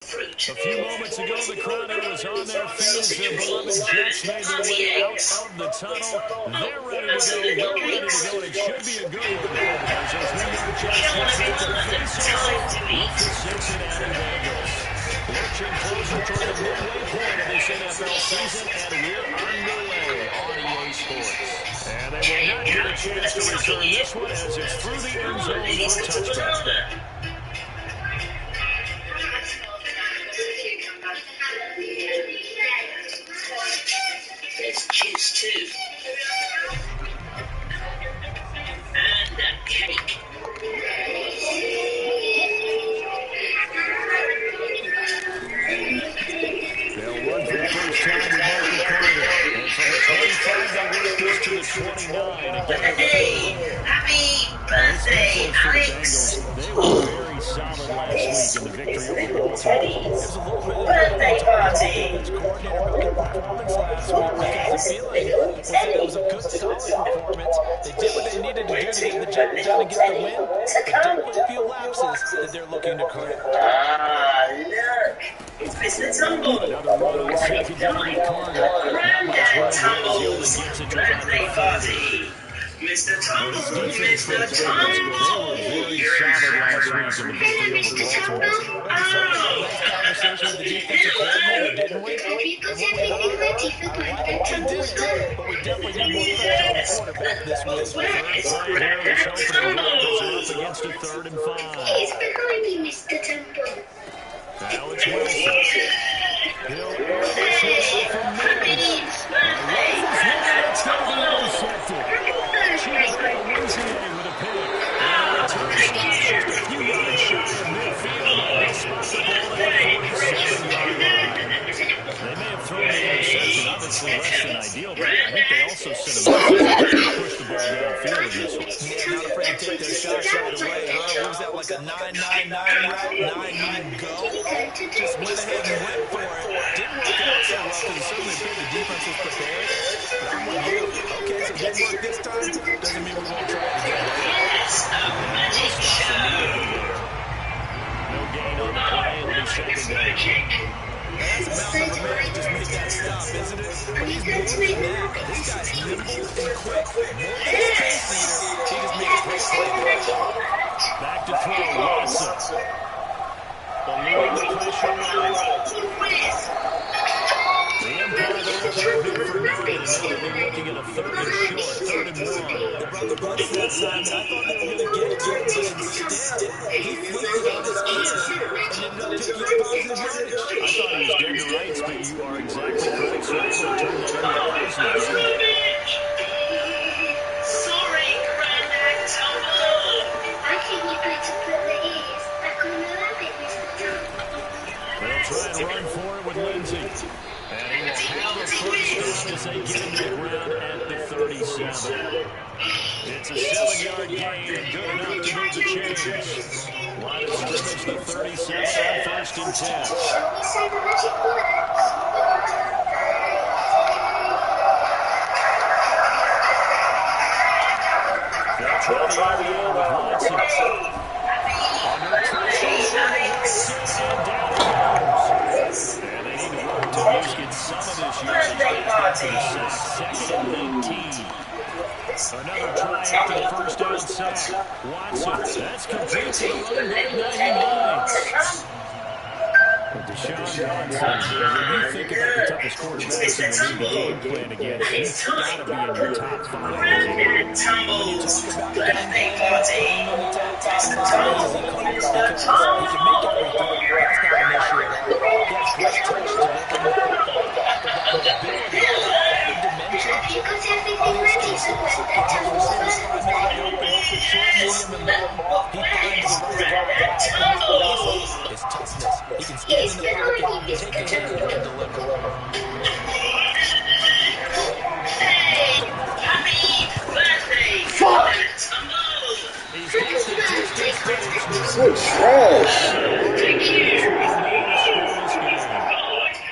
A few moments ago, the crowd was on their feet as their beloved Jets made their way out of the tunnel. They're ready to go. We're ready to go, and it should be a good one as those New York Jets get set to face off with the Cincinnati Bengals. Lurching closer toward the midway point of this NFL season, and we're underway on EA Sports. And they will not get a chance to return this one as it's through the end zone for a touchdown. There's juice too. And a cake. They'll run for the first time with Michael Carter. And from the 25, they work this to the 29. Hey, happy birthday, Alex. They were very solid last week in the victory over Baltimore. It was a little bit of Birthday party. coordinator about their performance last week because I feel like it was a good, solid performance. They did what they needed to do to get the job done and get the win. But there were a few lapses that they're looking to correct. Ah, look. It's Mr. Tumble. Granddad Tumble's birthday party. Mr. Tumble, Mr. Tumble. You're last week in the victory over Baltimore. Oh. Conversation with the defensive coordinator, didn't we? But we definitely need more pressure on the quarterback this week. Up against a 3rd and 5. He's behind me, Mr. Temple. Now it's Wilson. He'll air this one from Mims. It's going to be intercepted. Cheatham Lindsay with a pick. Just a few yards shy of midfield. They'll spot the ball at the 47-yard line. They may have thrown the interception, obviously less than ideal, but I think they also sent a message to push the ball downfield in this one. Not afraid to take their shots right away. What was that, like a 9-9-9 route? 9 meaning go? Just went ahead and went for it. Didn't work out so well because it certainly appeared the defense was prepared. But I'm with you. Okay, so it didn't work this time. Doesn't mean we won't try it again. Yes, a magic show. No gain on the play. It'll be second down. That's a mountain of a man to just make that stop, isn't it? But he's more than that. This guy's nimble and quick. More than a space leader, he just makes great plays. Back to throw, Watson. Believing the pressure right. The Empire there big for nothing, and now they'll be looking at a 3rd and short, 3rd and 1. They brought the blitz that time, and I thought they were going to get to it, but instead, he flipped it on his ear and ended up picking up positive yardage. I thought he was dead to rights, but you are exactly correct. So he's going to turn that into Sorry, Granddad Tumble. I think you better put the ears back on the rabbit, Mr. Temple. they'll try and run for it with Lindsay. And he will have a first down as they get him to the ground at the 37. It's a 7-yard gain and good enough to move the chains. Line of scrimmage, the 37 on 1st and 10. Shall we say the magic words? They'll try the RPO with Watson. Under pressure, and down he goes. And they need to work to at least get some of this usage. Second and 19. Another try after the first down sack. Watson, that's complete to the running back 99. Deshaun Watson, when you think about the toughest quarterbacks in the league, the game plan against, he's got to be in your top 5. Granddad Tumble's birthday party. Mr. Tumble, Mr. Tumble. Have you got everything ready for Mr. Temple's Granddad Tumble. His toughness. He can stand He's in the pocket, behind me, take Mr. it, Temple. and deliver. Hey, happy birthday, Granddad Tumble. Good trash. Thank you.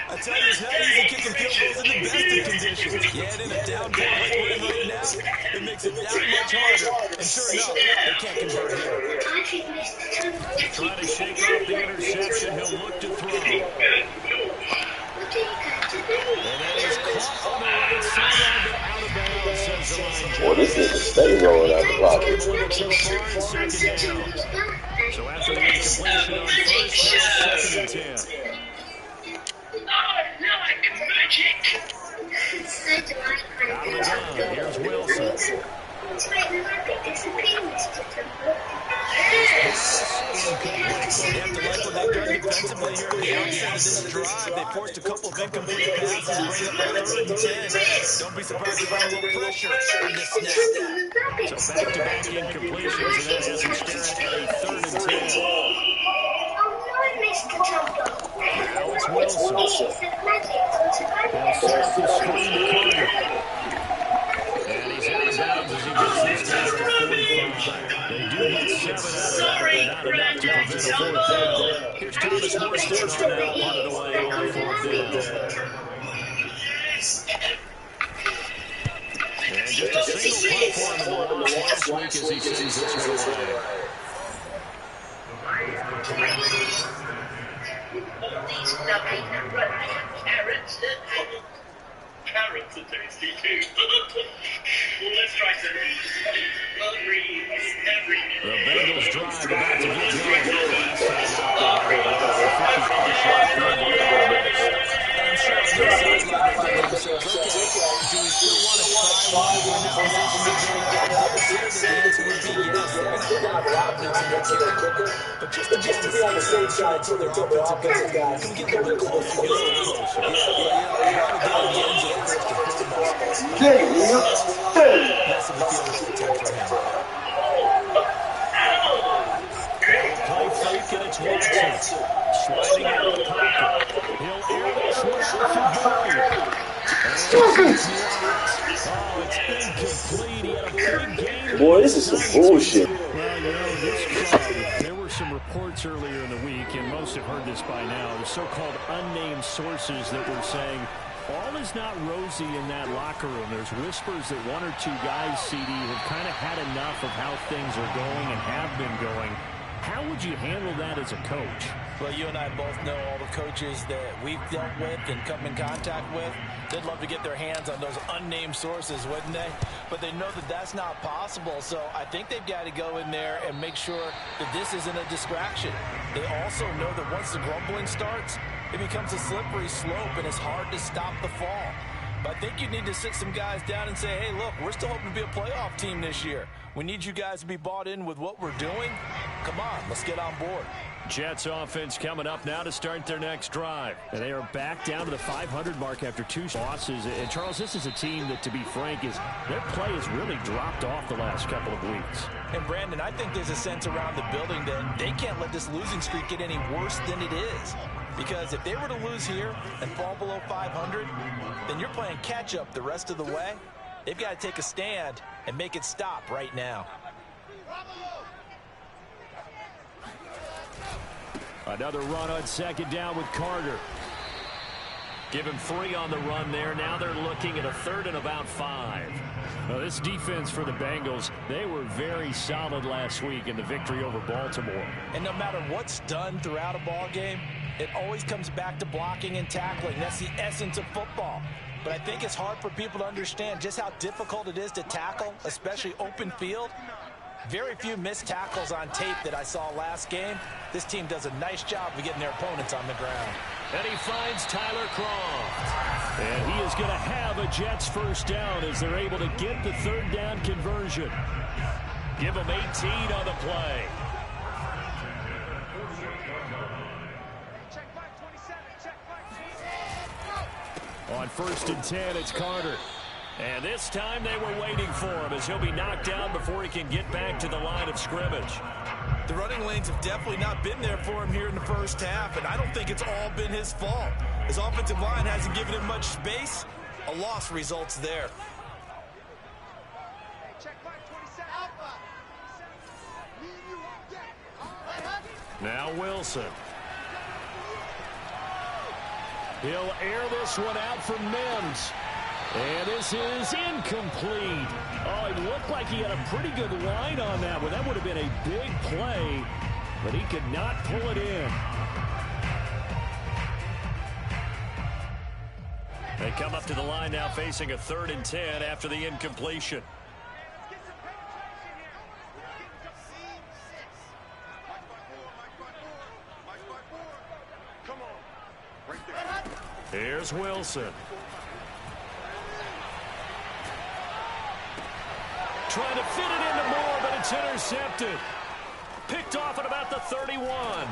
I tell you, it's not easy kicking field goals in the best of conditions. Yeah, in a down ball like we're in right now, it makes makes it that much harder. And sure enough, they can't convert here. Trying to shake off the interception. He'll look to throw. And that is caught on the right sideline, but out of bounds, says the line judge. Well, this nigga stay rolling out the pocket. A little too far in second down. So after the incompletion on first, now second and 10. Out of the gun, here's Wilson. They have to like what they've done defensively here at the outset of this drive. They forced a couple of incomplete passes, bring up a 3rd and 10. Don't be surprised if there's a little pressure on this snap. So back-to-back incompletions, and that has him staring at a 3rd and 10. Now it's Wilson. They'll set up the screen to Carter. And he's out of bounds as he gets this down to 45. They do get 7 out of that, but not enough to prevent a 4th down. Here's Thomas Morstead on now, punted away on 4th down. And just a single punt for him in the loss last week as he sends this one away. Carrots are tasty too. Well, let's try some The Bengals drive about to get going. Do we still want to try one? We're not positioned to do that. The answer would be yes. They're going to have a lot of confidence in their kicker. But just to be on the safe side to their offensive guys, can we get a little bit closer? Get a little closer. Play fake, and it's Watson. Sliding out of the pocket. He'll air this one out for Boyd. Oh, it's incomplete. He had a big gain. Boy, this is some bullshit. Well, you know, this crowd, there were some reports earlier in the week, and most have heard this by now, the so-called unnamed sources that were saying all is not rosy in that locker room. There's whispers that 1 or 2 guys, CD, have kind of had enough of how things are going and have been going. How would you handle that as a coach? Well, you and I both know all the coaches that we've dealt with and come in contact with. They'd love to get their hands on those unnamed sources, wouldn't they? But they know that that's not possible, so I think they've got to go in there and make sure that this isn't a distraction. They also know that once the grumbling starts, it becomes a slippery slope, and it's hard to stop the fall. But I think you need to sit some guys down and say, hey, look, we're still hoping to be a playoff team this year. We need you guys to be bought in with what we're doing. Come on, let's get on board. Jets offense coming up now to start their next drive. And they are back down to the 500 mark after 2 losses. And, Charles, this is a team that, to be frank, their play has really dropped off the last couple of weeks. And, Brandon, I think there's a sense around the building that they can't let this losing streak get any worse than it is. Because if they were to lose here and fall below 500, then you're playing catch-up the rest of the way. They've got to take a stand and make it stop right now. Another run on second down with Carter. Give him 3 on the run there. Now they're looking at a 3rd and about 5. Now, this defense for the Bengals, they were very solid last week in the victory over Baltimore. And no matter what's done throughout a ball game, it always comes back to blocking and tackling. That's the essence of football. But I think it's hard for people to understand just how difficult it is to tackle, especially open field. Very few missed tackles on tape that I saw last game. This team does a nice job of getting their opponents on the ground. And he finds Tyler Croft. And he is going to have a Jets first down as they're able to get the 3rd down conversion. Give them 18 on the play. On 1st and 10, it's Carter. And this time they were waiting for him as he'll be knocked down before he can get back to the line of scrimmage. The running lanes have definitely not been there for him here in the first half, and I don't think it's all been his fault. His offensive line hasn't given him much space. A loss results there. Now Wilson. He'll air this one out for Mims. And this is incomplete. Oh, it looked like he had a pretty good line on that one. That would have been a big play, but he could not pull it in. They come up to the line now facing a 3rd and 10 after the incompletion. Here's Wilson. Trying to fit it into Moore, but it's intercepted. Picked off at about the 31.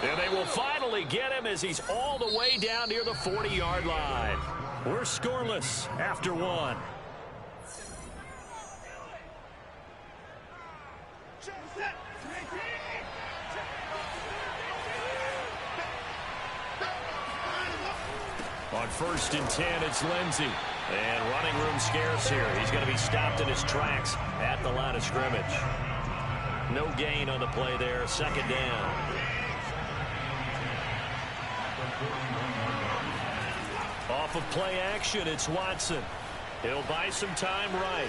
And they will finally get him as he's all the way down near the 40-yard line. We're scoreless after 1. On 1st and 10, it's Lindsey. And running room scarce here. He's going to be stopped in his tracks at the line of scrimmage. No gain on the play there. 2nd down. Off of play action, it's Watson. He'll buy some time right.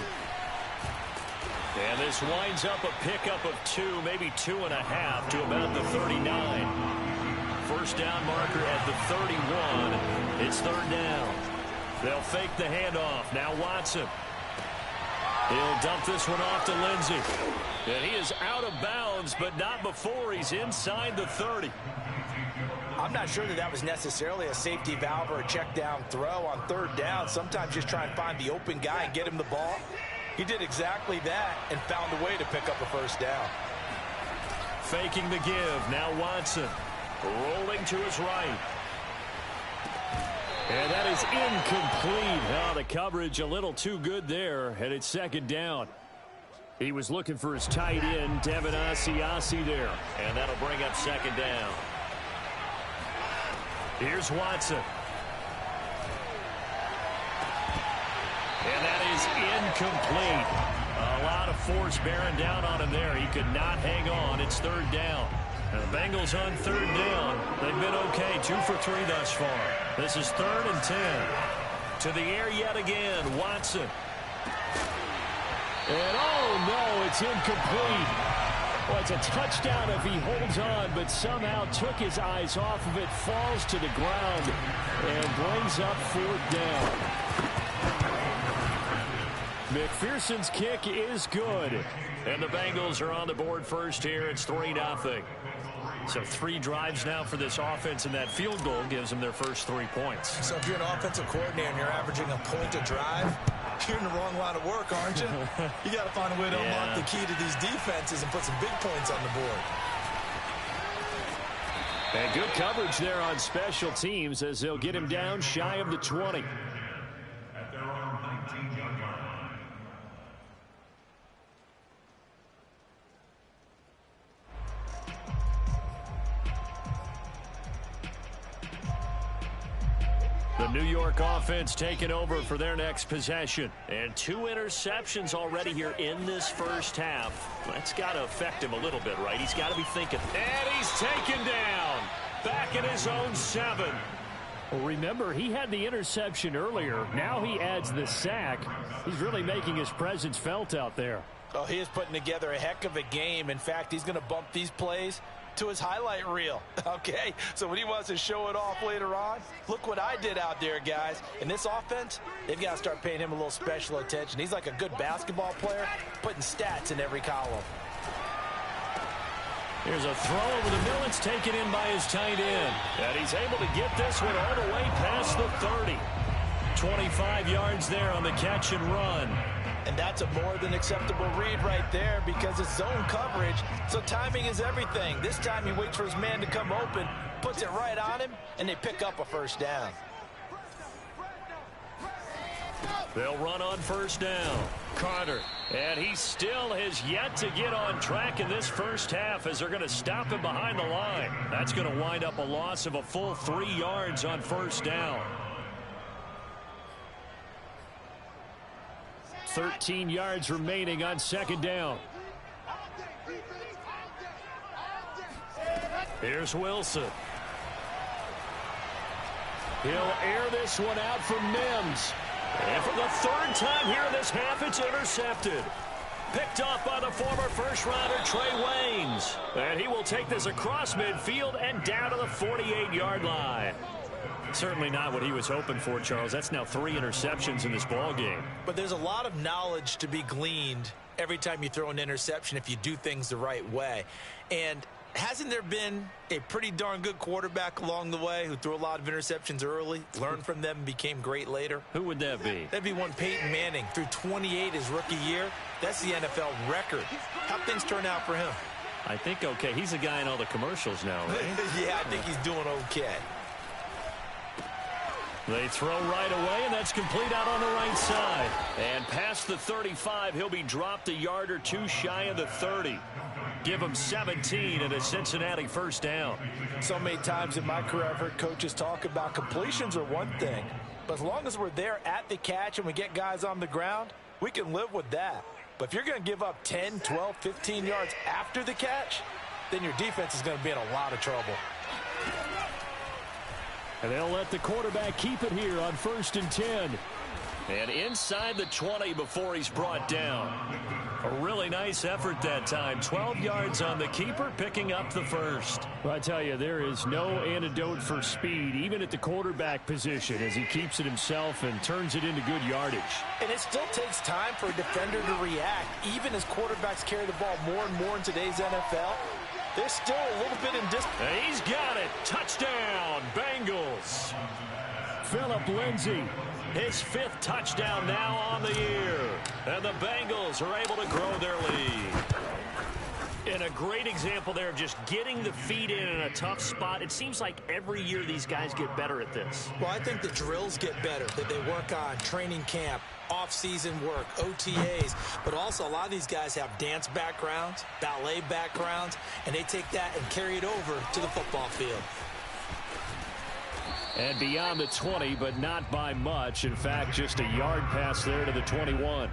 And this winds up a pickup of 2, maybe 2.5 to about the 39. 1st down marker at the 31. It's 3rd down. They'll fake the handoff. Now Watson. He'll dump this one off to Lindsey. And he is out of bounds, but not before he's inside the 30. I'm not sure that was necessarily a safety valve or a check down throw on 3rd down. Sometimes just try and find the open guy and get him the ball. He did exactly that and found a way to pick up a 1st down. Faking the give. Now Watson. Rolling to his right. And that is incomplete. Oh, the coverage a little too good there, and it's 2nd down. He was looking for his tight end, Devin Asiasi there. And that'll bring up 2nd down. Here's Watson. And that is incomplete. A lot of force bearing down on him there. He could not hang on. It's 3rd down. And the Bengals on 3rd down. They've been okay, 2 for 3 thus far. This is 3rd and 10. To the air yet again, Watson. And oh no, it's incomplete. Well, it's a touchdown if he holds on, but somehow took his eyes off of it, falls to the ground, and brings up 4th down. McPherson's kick is good. And the Bengals are on the board first here. It's 3-0. So 3 drives now for this offense, and that field goal gives them their first 3 points. So if you're an offensive coordinator and you're averaging a point a drive, you're in the wrong line of work, aren't you? You got to find a way to unlock the key to these defenses and put some big points on the board. And good coverage there on special teams as they'll get him down shy of the 20. At their own 19-yard line. The New York offense taking over for their next possession. And 2 interceptions already here in this first half. That's got to affect him a little bit, right? He's got to be thinking. And he's taken down. Back in his own 7. Well, remember, he had the interception earlier. Now he adds the sack. He's really making his presence felt out there. Oh, he is putting together a heck of a game. In fact, he's going to bump these plays to his highlight reel. Okay, so when he wants to show it off later on, look what I did out there, guys. In this offense, they've got to start paying him a little special attention. He's like a good basketball player, putting stats in every column. Here's a throw over the middle. It's taken in by his tight end. And he's able to get this one all the way past the 30. 25 yards there on the catch and run. And that's a more than acceptable read right there because it's zone coverage, so timing is everything. This time he waits for his man to come open, puts it right on him, and they pick up a 1st down. They'll run on 1st down. Carter. And he still has yet to get on track in this first half as they're going to stop him behind the line. That's going to wind up a loss of a full 3 yards on 1st down. 13 yards remaining on 2nd down. Here's Wilson. He'll air this one out for Mims. And for the third time here in this half, it's intercepted. Picked off by the former first-rounder Trey Waynes. And he will take this across midfield and down to the 48-yard line. Certainly not what he was hoping for, Charles. That's now 3 interceptions in this ball game. But there's a lot of knowledge to be gleaned every time you throw an interception if you do things the right way. And hasn't there been a pretty darn good quarterback along the way who threw a lot of interceptions early, learned from them, and became great later? Who would that be? That'd be one Peyton Manning. Threw 28 his rookie year. That's the NFL record. How'd things turn out for him? I think okay. He's a guy in all the commercials now, right? Yeah, I think he's doing okay. They throw right away, and that's complete out on the right side. And past the 35, he'll be dropped a yard or two shy of the 30. Give him 17 and a Cincinnati first down. So many times in my career, I've heard coaches talk about completions are one thing. But as long as we're there at the catch and we get guys on the ground, we can live with that. But if you're going to give up 10, 12, 15 yards after the catch, then your defense is going to be in a lot of trouble. And they'll let the quarterback keep it here on 1st and 10. And inside the 20 before he's brought down. A really nice effort that time. 12 yards on the keeper, picking up the first. Well, I tell you, there is no antidote for speed, even at the quarterback position, as he keeps it himself and turns it into good yardage. And it still takes time for a defender to react, even as quarterbacks carry the ball more and more in today's NFL. They're still a little bit in distance. He's got it. Touchdown, Bengals. Phillip Lindsay, his 5th touchdown now on the year. And the Bengals are able to grow their lead. And a great example there of just getting the feet in a tough spot. It seems like every year these guys get better at this. Well, I think the drills get better, that they work on training camp, off-season work, OTAs, but also a lot of these guys have dance backgrounds, ballet backgrounds, and they take that and carry it over to the football field. And beyond the 20, but not by much. In fact, just a yard pass there to the 21.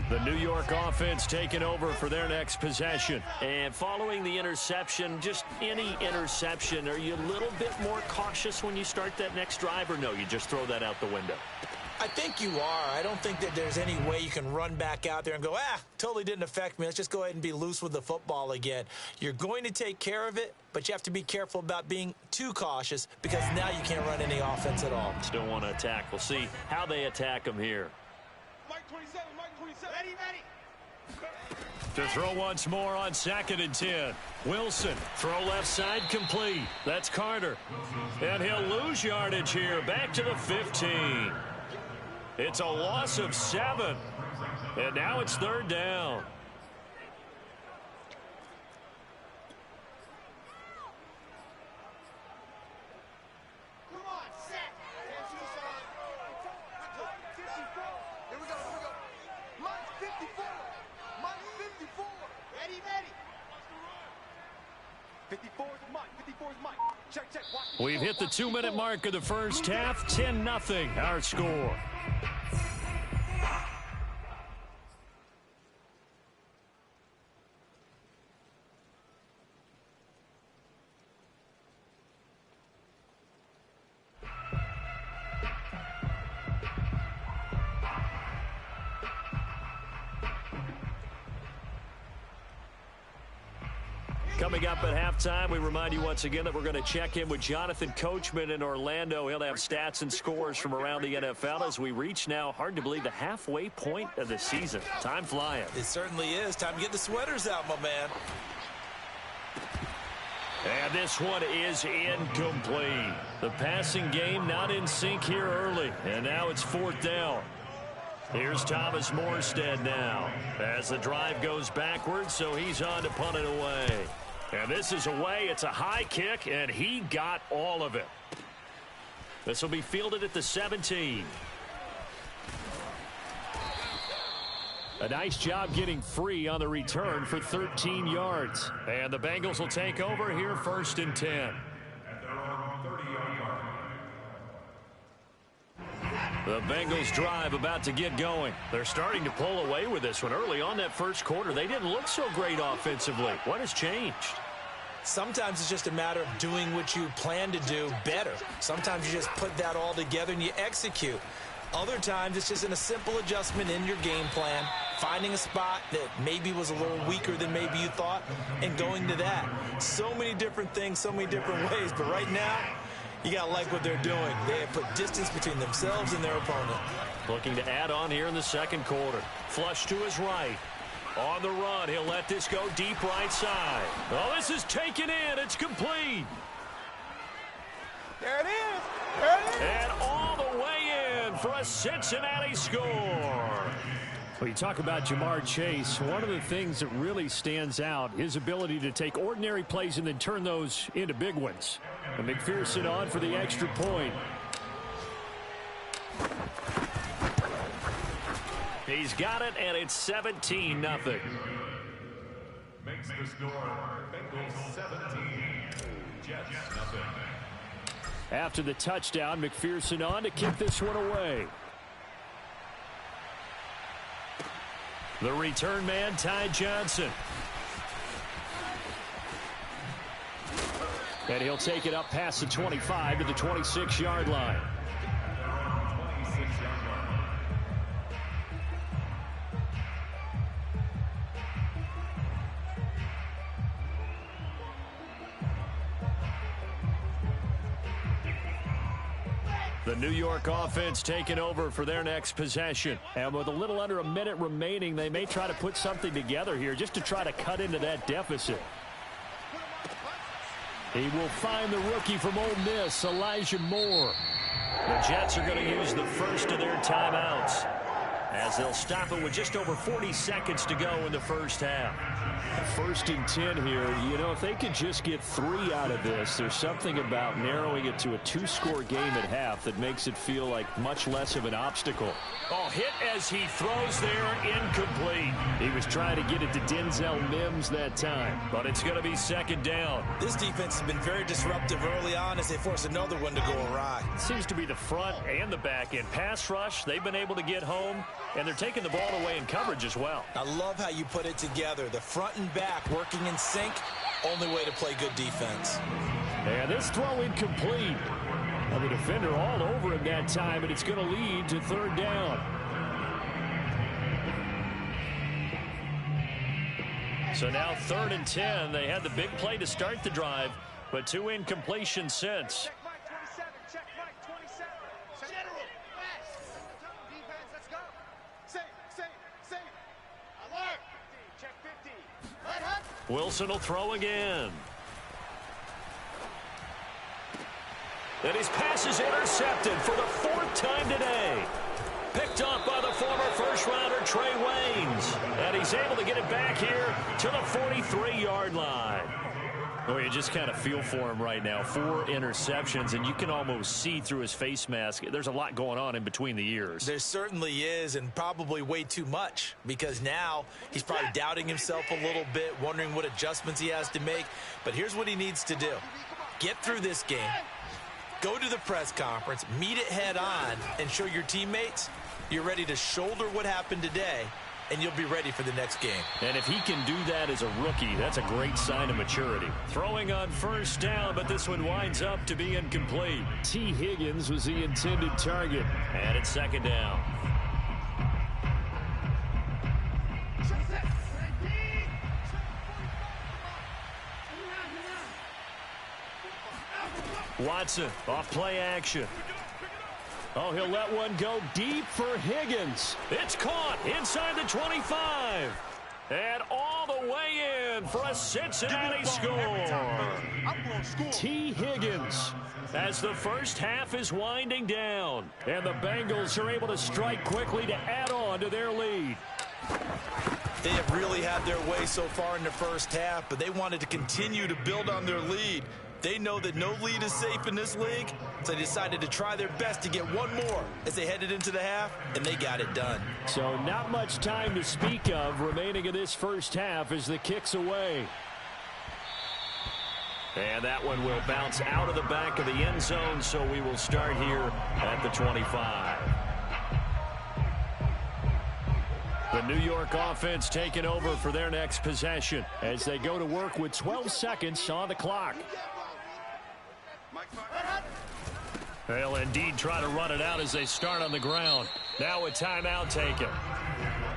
The New York offense taking over for their next possession. And following the interception, just any interception, are you a little bit more cautious when you start that next drive, or no, you just throw that out the window? I think you are. I don't think that there's any way you can run back out there and go, totally didn't affect me. Let's just go ahead and be loose with the football again. You're going to take care of it, but you have to be careful about being too cautious because now you can't run any offense at all. Still want to attack. We'll see how they attack them here. Mike 27, ready. To throw once more on 2nd and 10. Wilson, throw left side complete. That's Carter. And he'll lose yardage here, back to the 15. It's a loss of 7. And now it's 3rd down. Come on, set. Here we go. Mike 54. Ready. 54 is Mike. Check. Watch. We've hit the 2-minute mark of the first half. 10-0, our score. Coming up at halftime, we remind you once again that we're going to check in with Jonathan Coachman in Orlando. He'll have stats and scores from around the NFL as we reach now, hard to believe, the halfway point of the season. Time flying. It certainly is. Time to get the sweaters out, my man. And this one is incomplete. The passing game not in sync here early. And now it's 4th down. Here's Thomas Morstead now as the drive goes backwards, so he's on to punt it away. And this is away. It's a high kick, and he got all of it. This will be fielded at the 17. A nice job getting free on the return for 13 yards. And the Bengals will take over here 1st and 10. At their own 30-yard line. The Bengals drive about to get going. They're starting to pull away with this one. Early on that first quarter, they didn't look so great offensively. What has changed? Sometimes it's just a matter of doing what you plan to do better. Sometimes you just put that all together and you execute. Other times it's just in a simple adjustment in your game plan, finding a spot that maybe was a little weaker than maybe you thought, and going to that. So many different things, so many different ways, but right now, you got to like what they're doing. They have put distance between themselves and their opponent. Looking to add on here in the second quarter. Flush to his right. On the run, he'll let this go deep right side. Oh, this is taken in. It's complete. There it is. There it is. And all the way in for a Cincinnati score. Well, you talk about Jamar Chase. One of the things that really stands out, his ability to take ordinary plays and then turn those into big ones. And McPherson on for the extra point. He's got it, and it's 17-0. Makes the score Bengals 17, Jets nothing. After the touchdown, McPherson on to kick this one away. The return man, Ty Johnson. And he'll take it up past the 25 to the 26-yard line. The New York offense taking over for their next possession. And with a little under a minute remaining, they may try to put something together here just to try to cut into that deficit. He will find the rookie from Ole Miss, Elijah Moore. The Jets are going to use the first of their timeouts as they'll stop it with just over 40 seconds to go in the first half. First and 10 here. You know, if they could just get 3 out of this, there's something about narrowing it to a 2-score game at half that makes it feel like much less of an obstacle. Oh, hit as he throws there, incomplete. He was trying to get it to Denzel Mims that time. But it's going to be second down. This defense has been very disruptive early on as they force another one to go awry. It seems to be the front and the back end. Pass rush, they've been able to get home, and they're taking the ball away in coverage as well. I love how you put it together. The front and back working in sync, only way to play good defense. And this throw incomplete. Now the defender all over him that time, and it's going to lead to third down. So now 3rd and 10. They had the big play to start the drive, but 2 incompletions since. Wilson will throw again. And his pass is intercepted for the 4th time today. Picked up by the former first-rounder Trey Waynes. And he's able to get it back here to the 43-yard line. Oh, you just kind of feel for him right now. 4 interceptions, and you can almost see through his face mask. There's a lot going on in between the ears. There certainly is, and probably way too much, because now he's probably doubting himself a little bit, wondering what adjustments he has to make. But here's what he needs to do. Get through this game, go to the press conference, meet it head on, and show your teammates you're ready to shoulder what happened today, and you'll be ready for the next game. And if he can do that as a rookie, that's a great sign of maturity. Throwing on first down, but this one winds up to be incomplete. T. Higgins was the intended target. And it's second down. Watson, off play action. Oh, he'll let one go deep for Higgins. It's caught inside the 25. And all the way in for a Cincinnati score. T. Higgins. As the first half is winding down. And the Bengals are able to strike quickly to add on to their lead. They have really had their way so far in the first half, but they wanted to continue to build on their lead. They know that no lead is safe in this league, so they decided to try their best to get one more as they headed into the half, and they got it done. So not much time to speak of remaining in this first half as the kick's away. And that one will bounce out of the back of the end zone, so we will start here at the 25. The New York offense taking over for their next possession as they go to work with 12 seconds on the clock. They'll indeed try to run it out as they start on the ground. Now a timeout taken.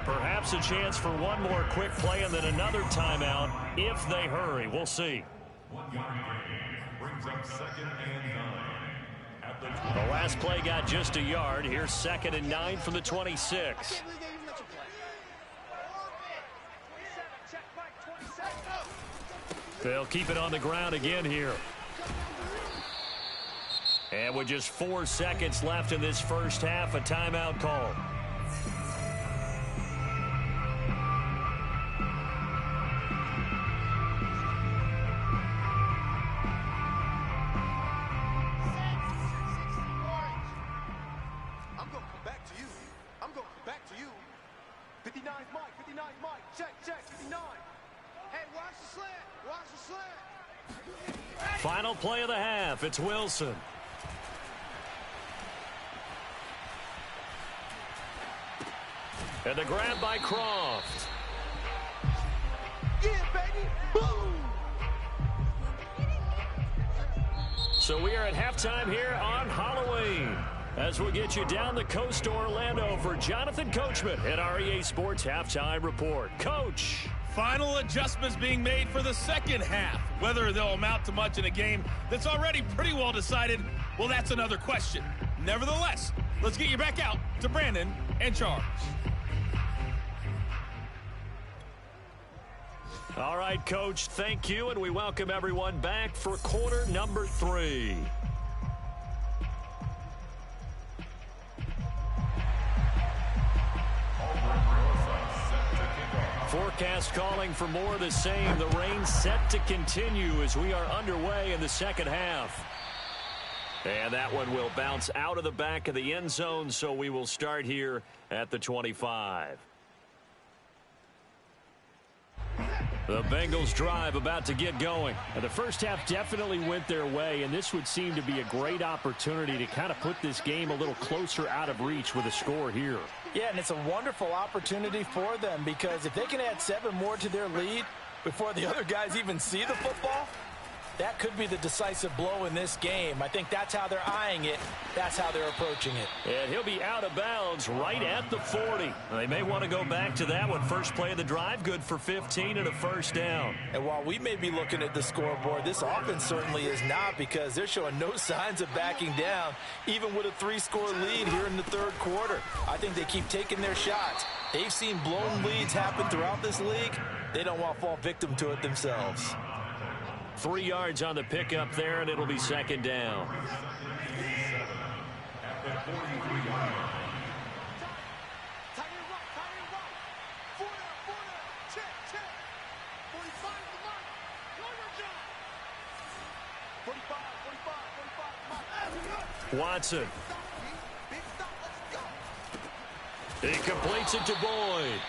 Perhaps a chance for one more quick play and then another timeout if they hurry. We'll see. 1 yard gain brings up 2nd and 9. At the The last play got just a yard. Here's 2nd and 9 from the 26. They'll keep it on the ground again here. And with just 4 seconds left in this first half, a timeout call. I'm going to come back to you. I'm going to come back to you. 59's Mike. 59's Mike. Check, check. 59. Hey, watch the slant. Watch the slant. Final play of the half. It's Wilson. And the grab by Croft. Yeah, baby. Boom. So we are at halftime here on Halloween as we get you down the coast to Orlando for Jonathan Coachman at REA Sports Halftime Report. Coach. Final adjustments being made for the second half. Whether they'll amount to much in a game that's already pretty well decided, well, that's another question. Nevertheless, let's get you back out to Brandon and Charles. All right, Coach, thank you, and we welcome everyone back for quarter number 3. Forecast calling for more of the same. The rain set to continue as we are underway in the second half. And that one will bounce out of the back of the end zone, so we will start here at the 25. The Bengals drive about to get going. And the first half definitely went their way, and this would seem to be a great opportunity to kind of put this game a little closer out of reach with a score here. Yeah, and it's a wonderful opportunity for them because if they can add 7 more to their lead before the other guys even see the football, that could be the decisive blow in this game. I think that's how they're eyeing it. That's how they're approaching it. And he'll be out of bounds right at the 40. They may want to go back to that one. First play of the drive, good for 15 and a first down. And while we may be looking at the scoreboard, this offense certainly is not because they're showing no signs of backing down, even with a 3-score lead here in the third quarter. I think they keep taking their shots. They've seen blown leads happen throughout this league. They don't want to fall victim to it themselves. 3 yards on the pickup there, and it'll be second down. Watson. He completes it to Boyd.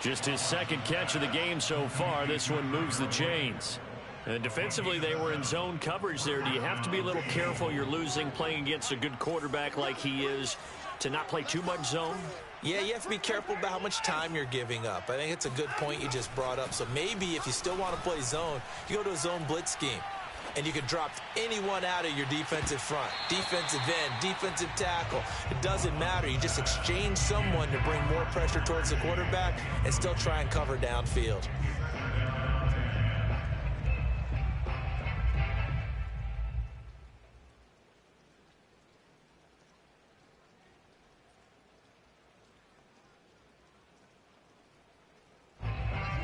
Just his second catch of the game so far. This one moves the chains. And defensively, they were in zone coverage there. Do you have to be a little careful? You're losing playing against a good quarterback like he is to not play too much zone? Yeah, you have to be careful about how much time you're giving up. I think it's a good point you just brought up. So maybe if you still want to play zone, you go to a zone blitz scheme. And you can drop anyone out of your defensive front. Defensive end, defensive tackle. It doesn't matter. You just exchange someone to bring more pressure towards the quarterback and still try and cover downfield.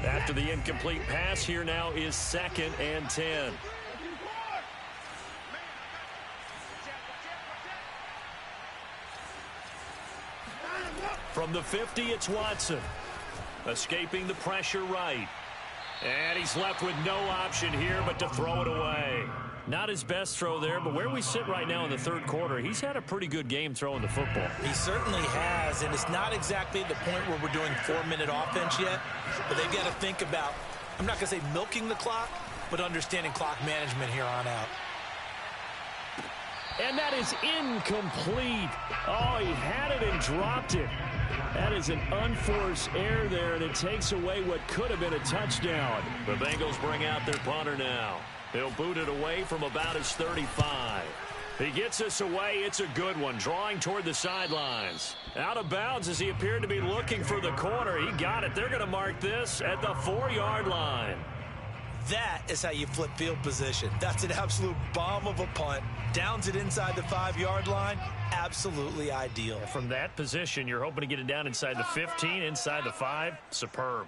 After the incomplete pass, here now is 2nd and 10. From the 50, it's Watson. Escaping the pressure right. And he's left with no option here but to throw it away. Not his best throw there, but where we sit right now in the third quarter, he's had a pretty good game throwing the football. He certainly has, and it's not exactly the point where we're doing 4-minute offense yet, but they've got to think about, I'm not going to say milking the clock, but understanding clock management here on out. And that is incomplete. Oh, he had it and dropped it. That is an unforced error there, and it takes away what could have been a touchdown. The Bengals bring out their punter now. He'll boot it away from about his 35. He gets this away. It's a good one, drawing toward the sidelines. Out of bounds as he appeared to be looking for the corner. He got it. They're going to mark this at the 4-yard line. That is how you flip field position. That's an absolute bomb of a punt. Downs it inside the 5-yard line. Absolutely ideal. From that position, you're hoping to get it down inside the 15, inside the 5. Superb.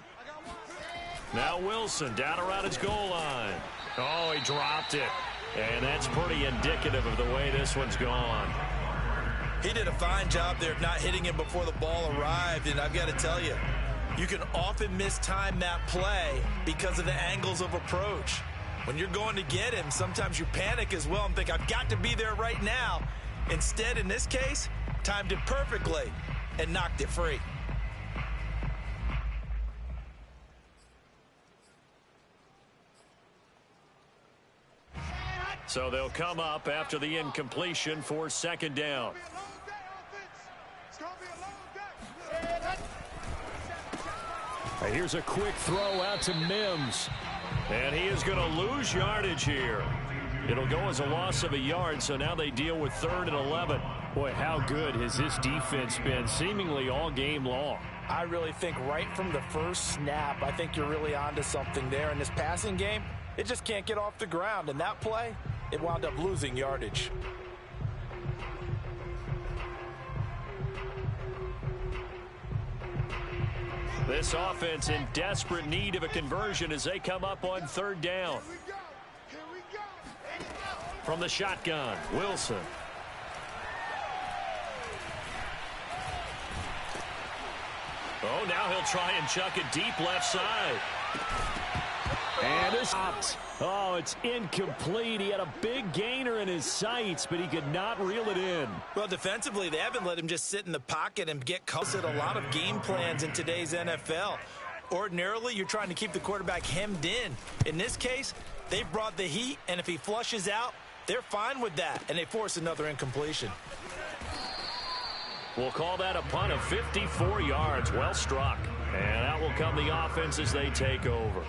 Now Wilson down around his goal line. Oh, he dropped it. And that's pretty indicative of the way this one's gone. He did a fine job there of not hitting him before the ball arrived. And I've got to tell you, you can often mistime that play because of the angles of approach. When you're going to get him, sometimes you panic as well and think, I've got to be there right now. Instead, in this case, timed it perfectly and knocked it free. So they'll come up after the incompletion for second down. Here's a quick throw out to Mims. And he is going to lose yardage here. It'll go as a loss of a yard, so now they deal with 3rd and 11. Boy, how good has this defense been seemingly all game long? I really think right from the first snap, I think you're really onto something there. In this passing game, it just can't get off the ground. And that play, it wound up losing yardage. This offense in desperate need of a conversion as they come up on 3rd down. From the shotgun, Wilson. Oh, now he'll try and chuck it deep left side. And it's stopped. Oh, it's incomplete. He had a big gainer in his sights, but he could not reel it in. Well, defensively, they haven't let him just sit in the pocket and get caught. A lot of game plans in today's NFL. Ordinarily, you're trying to keep the quarterback hemmed in. In this case, they've brought the heat, and if he flushes out, they're fine with that, and they force another incompletion. We'll call that a punt of 54 yards. Well struck. And out will come the offense as they take over.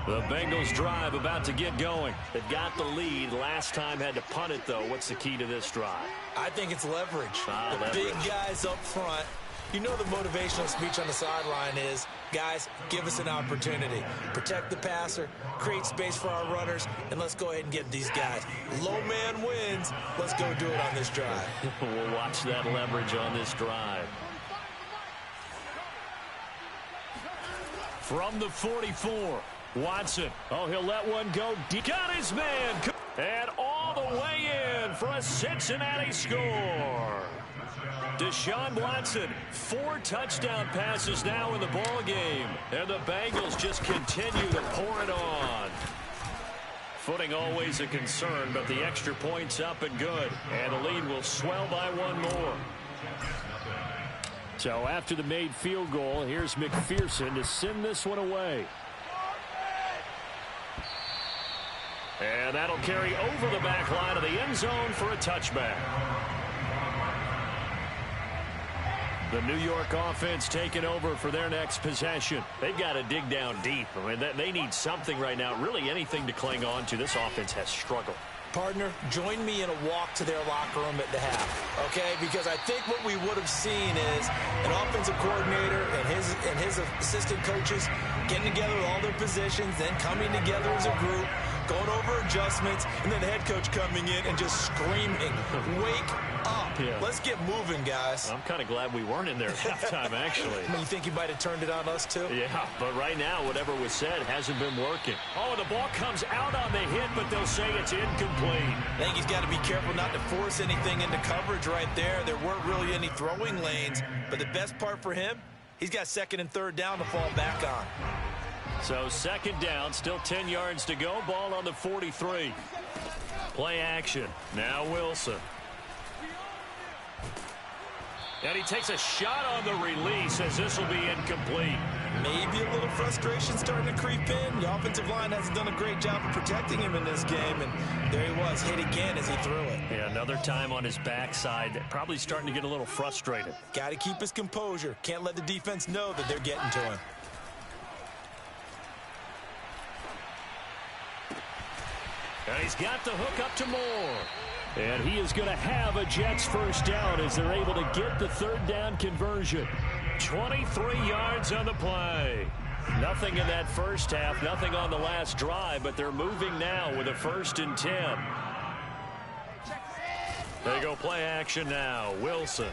The Bengals drive about to get going. They've got the lead. Last time had to punt it, though. What's the key to this drive? I think it's leverage. Leverage. Big guys up front. You know the motivational speech on the sideline is, guys, give us an opportunity. Protect the passer, create space for our runners, and let's go ahead and get these guys. Low man wins. Let's go do it on this drive. We'll watch that leverage on this drive. From the 44, Watson. Oh, he'll let one go deep. Got his man. And all the way in for a Cincinnati score. Deshaun Watson, 4 touchdown passes now in the ball game. And the Bengals just continue to pour it on. Footing always a concern, but the extra point's up and good. And the lead will swell by 1 more. So after the made field goal, here's McPherson to send this one away. And that'll carry over the back line of the end zone for a touchback. The New York offense taking over for their next possession. They've got to dig down deep. I mean, they need something right now, really anything to cling on to. This offense has struggled. Partner, join me in a walk to their locker room at the half, okay? Because I think what we would have seen is an offensive coordinator and his assistant coaches getting together with all their positions, then coming together as a group, going over adjustments, and then the head coach coming in and just screaming, wake up. Yeah. Let's get moving, guys. I'm kind of glad we weren't in there at halftime, actually. You think you might have turned it on us, too? Yeah, but right now, whatever was said hasn't been working. Oh, the ball comes out on the hit, but they'll say it's incomplete. I think he's got to be careful not to force anything into coverage right there. There weren't really any throwing lanes, but the best part for him, he's got 2nd and 3rd down to fall back on. So 2nd down, still 10 yards to go. Ball on the 43. Play action. Now Wilson. And he takes a shot on the release as this will be incomplete. Maybe a little frustration starting to creep in. The offensive line hasn't done a great job of protecting him in this game, and there he was, hit again as he threw it. Yeah, another time on his backside, probably starting to get a little frustrated. Got to keep his composure. Can't let the defense know that they're getting to him. And he's got the hook up to Moore. And he is going to have a Jets first down as they're able to get the third down conversion. 23 yards on the play. Nothing in that first half, nothing on the last drive, but they're moving now with a 1st and 10. They go play action now. Wilson.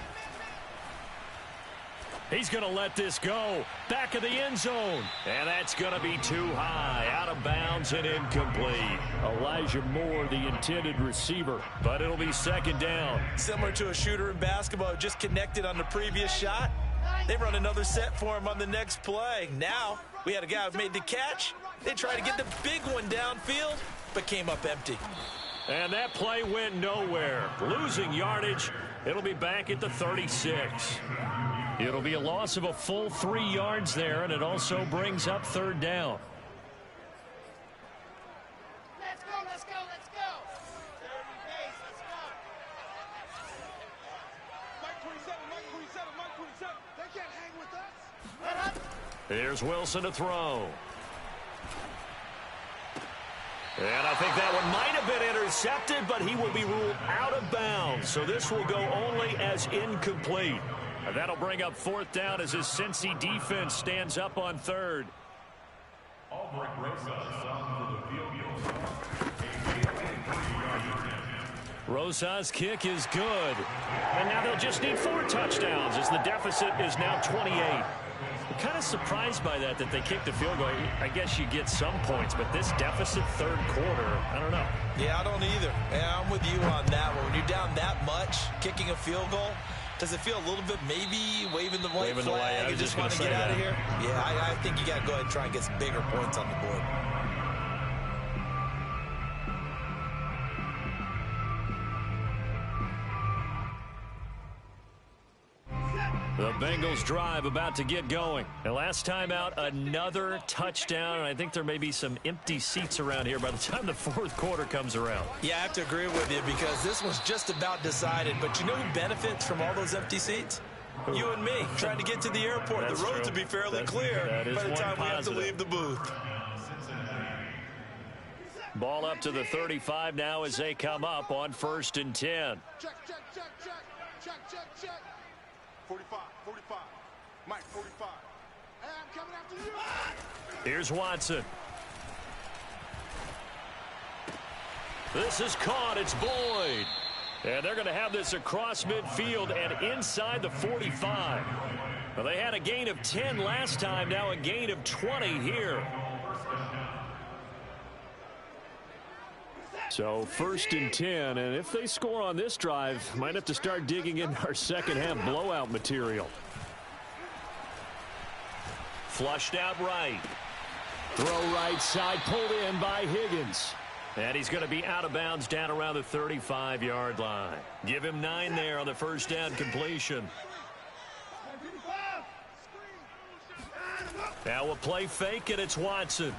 He's going to let this go. Back of the end zone. And that's going to be too high. Out of bounds and incomplete. Elijah Moore, the intended receiver. But it'll be 2nd down. Similar to a shooter in basketball, just connected on the previous shot. They run another set for him on the next play. Now, we had a guy who made the catch. They tried to get the big one downfield, but came up empty. And that play went nowhere. Losing yardage. It'll be back at the 36. It'll be a loss of a full 3 yards there, and it also brings up 3rd down. Let's go, let's go, let's go. Let's go. Mike 27, Mike 27, Mike 27. They can't hang with us. Here's Wilson to throw. And I think that one might have been intercepted, but he will be ruled out of bounds. So this will go only as incomplete. And that'll bring up 4th down as his Cincy defense stands up on 3rd. Albrecht Rosas on for the field goal. Rosas' kick is good. And now they'll just need 4 touchdowns as the deficit is now 28. I'm kind of surprised by that they kicked the field goal. I guess you get some points, but this deficit 3rd quarter, I don't know. Yeah, I don't either. Yeah, I'm with you on that one. When you're down that much, kicking a field goal, does it feel a little bit maybe waving the white flag and just want to get out of here? Yeah, I think you got to go ahead and try and get some bigger points on the board. The Bengals drive about to get going. And last time out, another touchdown. And I think there may be some empty seats around here by the time the 4th quarter comes around. Yeah, I have to agree with you because this was just about decided. But you know who benefits from all those empty seats? You and me, trying to get to the airport. That's the roads true. will be fairly clear by the time we have to leave the booth. Ball up to the 35 now as they come up on 1st and 10. Check, check, check, check. Check, check, check. 45, 45. Mike, 45. Hey, I'm coming after you. Here's Watson. This is caught. It's Boyd. And they're going to have this across midfield and inside the 45. Well, they had a gain of 10 last time. Now a gain of 20 here. So 1st and 10, and if they score on this drive, might have to start digging in our second half blowout material. Flushed out right. Throw right side, pulled in by Higgins. And he's going to be out of bounds down around the 35-yard line. Give him 9 there on the 1st down completion. Now we'll play fake, and it's Watson.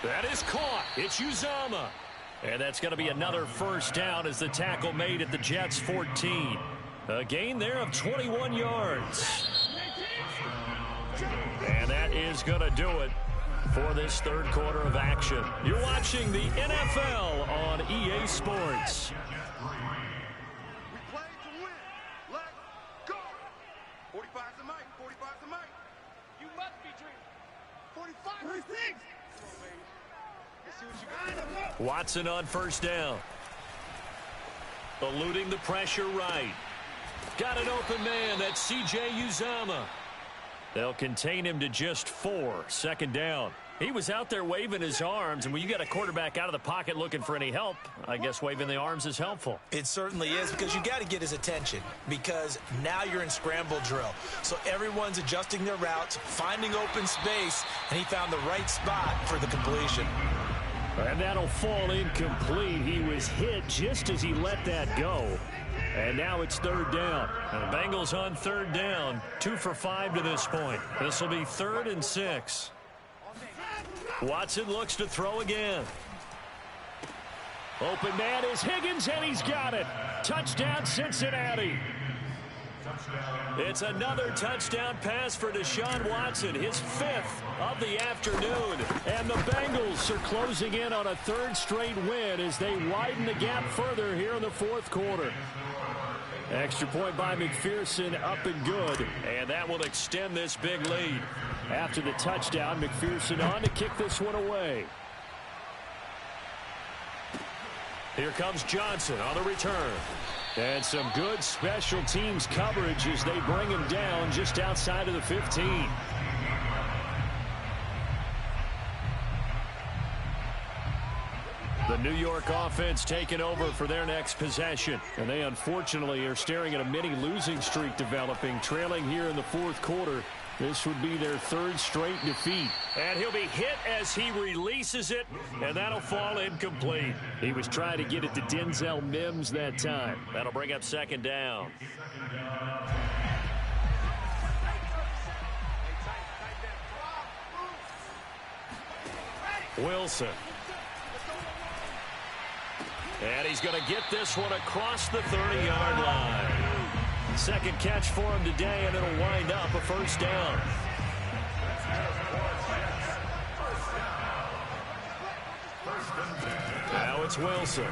That is caught. It's Uzama. And that's going to be another 1st down as the tackle made at the Jets' 14. A gain there of 21 yards. And that is going to do it for this 3rd quarter of action. You're watching the NFL on EA Sports. We play to win. Let's go. 45 to Mike. 45 to Mike. You must be dreaming. 45 to 6. Watson on 1st down. Eluding the pressure right. Got an open man. That's C.J. Uzama. They'll contain him to just 4. 2nd down. He was out there waving his arms, and when you get a quarterback out of the pocket looking for any help, I guess waving the arms is helpful. It certainly is, because you got to get his attention, because now you're in scramble drill. So everyone's adjusting their routes, finding open space, and he found the right spot for the completion. And that'll fall incomplete. He was hit just as he let that go. And now it's third down. And the Bengals on third down, 2 for 5 to this point. This will be 3rd and 6. Watson looks to throw again. Open man is Higgins, and he's got it. Touchdown, Cincinnati. It's another touchdown pass for Deshaun Watson, his 5th of the afternoon. And the Bengals are closing in on a 3rd straight win as they widen the gap further here in the 4th quarter. Extra point by McPherson, up and good. And that will extend this big lead. After the touchdown, McPherson on to kick this one away. Here comes Johnson on the return. And some good special teams coverage as they bring him down just outside of the 15. The New York offense taking over for their next possession. And they unfortunately are staring at a mini losing streak developing, trailing here in the 4th quarter. This would be their 3rd straight defeat. And he'll be hit as he releases it, and that'll fall incomplete. He was trying to get it to Denzel Mims that time. That'll bring up 2nd down. Wilson. And he's going to get this one across the 30-yard line. 2nd catch for him today, and it'll wind up a 1st down. Now it's Wilson.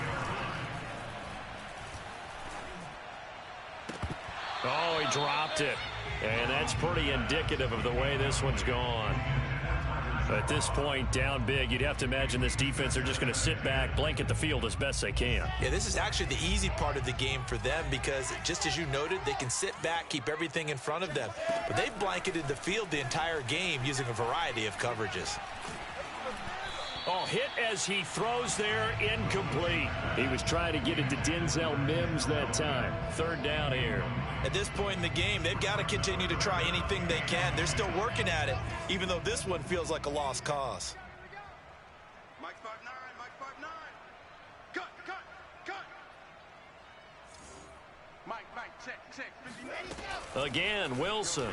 Oh, he dropped it. And that's pretty indicative of the way this one's gone. At this point, down big, you'd have to imagine this defense are just going to sit back, blanket the field as best they can. Yeah, this is actually the easy part of the game for them because, just as you noted, they can sit back, keep everything in front of them. But they've blanketed the field the entire game using a variety of coverages. Oh, hit as he throws there, incomplete. He was trying to get it to Denzel Mims that time. 3rd down here. At this point in the game, they've got to continue to try anything they can. They're still working at it, even though this one feels like a lost cause. Mike 5-9, Mike 5-9. Cut, cut, cut. Mike, check. 59. Again, Wilson.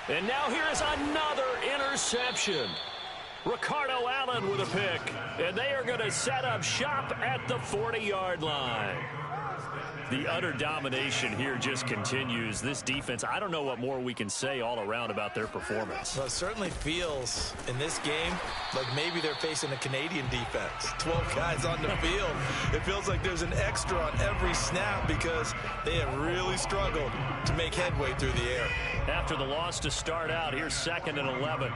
And now here's another interception. Ricardo Allen with a pick. And they are going to set up shop at the 40-yard line. The utter domination here just continues. This defense, I don't know what more we can say all around about their performance. Well, it certainly feels in this game like maybe they're facing a Canadian defense. 12 guys on the field. It feels like there's an extra on every snap because they have really struggled to make headway through the air. After the loss to start out, here's 2nd and 11.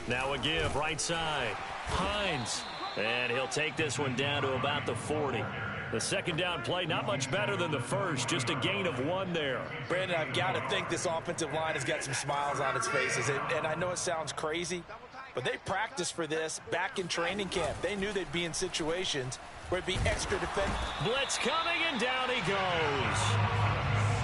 Now a give, right side. Hines. And he'll take this one down to about the 40. The 2nd down play, not much better than the first. Just a gain of 1 there. Brandon, I've got to think this offensive line has got some smiles on its faces. And I know it sounds crazy, but they practiced for this back in training camp. They knew they'd be in situations where it'd be extra defense. Blitz coming, and down he goes.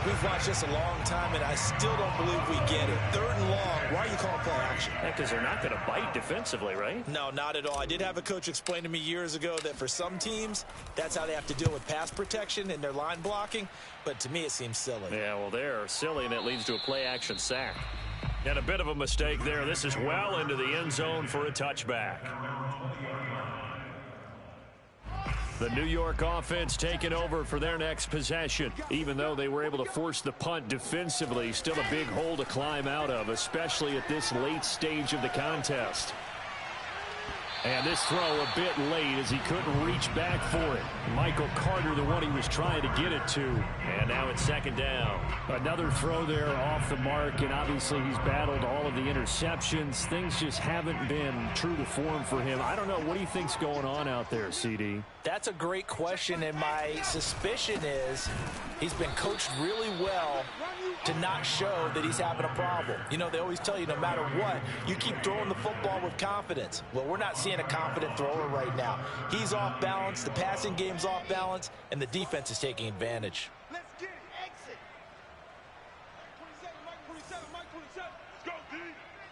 We've watched this a long time, and I still don't believe we get it. 3rd and long. Why are you calling play action? Because they're not going to bite defensively, right? No, not at all. I did have a coach explain to me years ago that for some teams, that's how they have to deal with pass protection and their line blocking. But to me, it seems silly. Yeah, well, they're silly, and it leads to a play-action sack. And a bit of a mistake there. This is well into the end zone for a touchback. The New York offense taking over for their next possession. Even though they were able to force the punt defensively, still a big hole to climb out of, especially at this late stage of the contest. And this throw a bit late as he couldn't reach back for it. Michael Carter, the one he was trying to get it to. And now it's 2nd down. Another throw there off the mark, and obviously he's battled all of the interceptions. Things just haven't been true to form for him. I don't know. What do you think's going on out there, CD? That's a great question, and my suspicion is he's been coached really well to not show that he's having a problem. You know, they always tell you no matter what, you keep throwing the football with confidence. Well, we're not seeing a confident thrower right now. He's off balance, the passing game's off balance, and the defense is taking advantage. Let's get it. Exit. Mike 27. Let's go, D.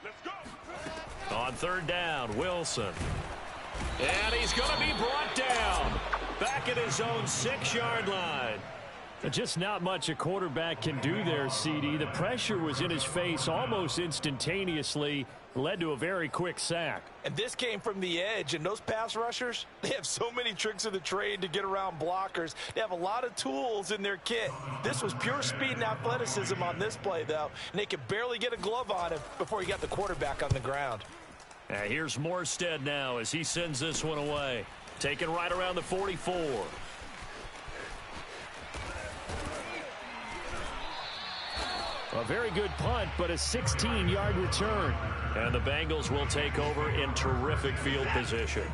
Let's go. On 3rd down, Wilson. And he's going to be brought down. Back at his own 6-yard line. Just not much a quarterback can do there, CD. The pressure was in his face almost instantaneously. Led to a very quick sack. And this came from the edge, and those pass rushers, they have so many tricks of the trade to get around blockers. They have a lot of tools in their kit. This was pure speed and athleticism on this play, though, and they could barely get a glove on him before he got the quarterback on the ground. Here's Morstead now as he sends this one away. Taken right around the 44. A very good punt, but a 16-yard return. And the Bengals will take over in terrific field position.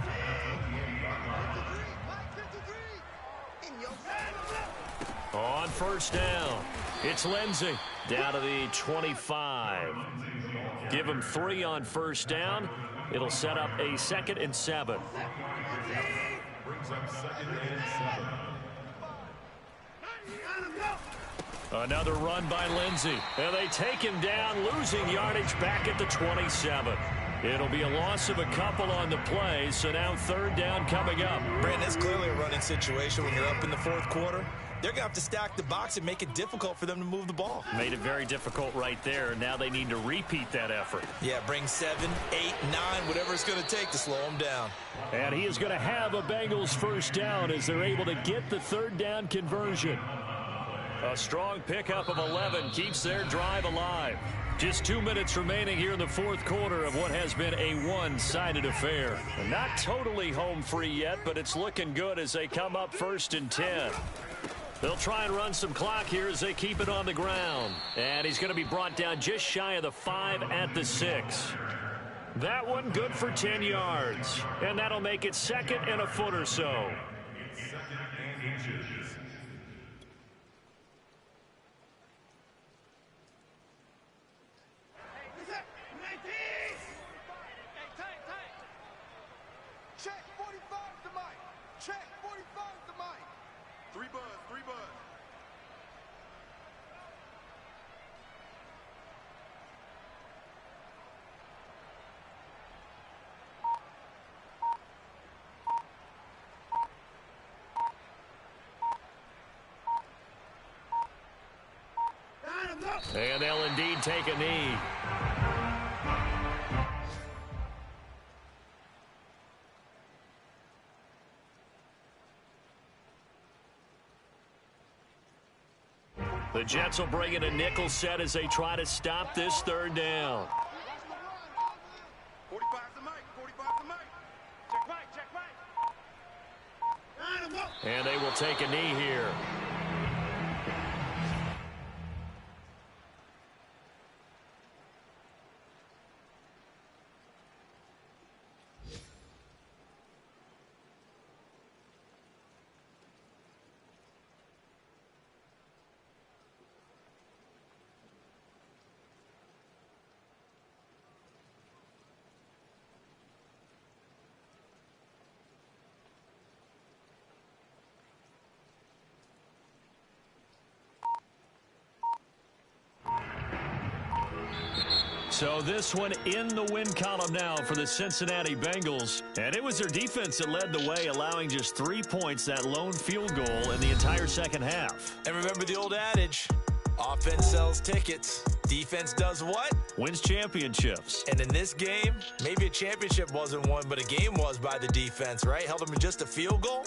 On first down, it's Lindsey down to the 25. Give him 3 on first down. It'll set up a 2nd and 7. Brings up 2nd and 7. Another run by Lindsey. And they take him down, losing yardage back at the 27. It'll be a loss of a couple on the play, so now 3rd down coming up. Brandon, it's clearly a running situation when you're up in the 4th quarter. They're going to have to stack the box and make it difficult for them to move the ball. Made it very difficult right there. Now they need to repeat that effort. Yeah, bring 7, 8, 9, whatever it's going to take to slow them down. And he is going to have a Bengals first down as they're able to get the 3rd down conversion. A strong pickup of 11 keeps their drive alive. Just 2 minutes remaining here in the 4th quarter of what has been a one-sided affair. Not totally home free yet, but it's looking good as they come up 1st and 10. They'll try and run some clock here as they keep it on the ground. And he's going to be brought down just shy of the 5 at the 6. That one good for 10 yards. And that'll make it 2nd and a foot or so. It's 2nd and inches. Check 45 to Mike. Check 45 to Mike. 3 buzz, 3 buzz. And they'll indeed take a knee. The Jets will bring in a nickel set as they try to stop this 3rd down. 45 to Mike. 45 to Mike. Check Mike. Check Mike. And they will take a knee here. So this one in the win column now for the Cincinnati Bengals. And it was their defense that led the way, allowing just 3 points, that lone field goal in the entire 2nd half. And remember the old adage, offense sells tickets. Defense does what? Wins championships. And in this game, maybe a championship wasn't won, but a game was by the defense, right? Held them to just a field goal.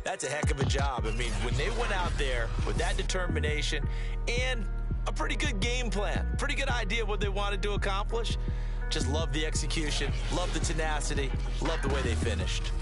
That's a heck of a job. I mean, when they went out there with that determination and a pretty good game plan, pretty good idea what they wanted to accomplish. Just love the execution, love the tenacity, love the way they finished.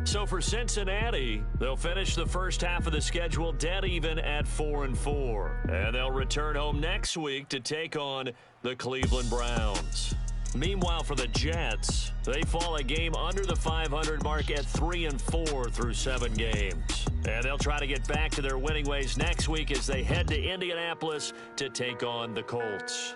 So for Cincinnati, they'll finish the first half of the schedule dead even at 4-4. And they'll return home next week to take on the Cleveland Browns. Meanwhile, for the Jets, they fall a game under the 500 mark at 3-4 through 7 games. And they'll try to get back to their winning ways next week as they head to Indianapolis to take on the Colts.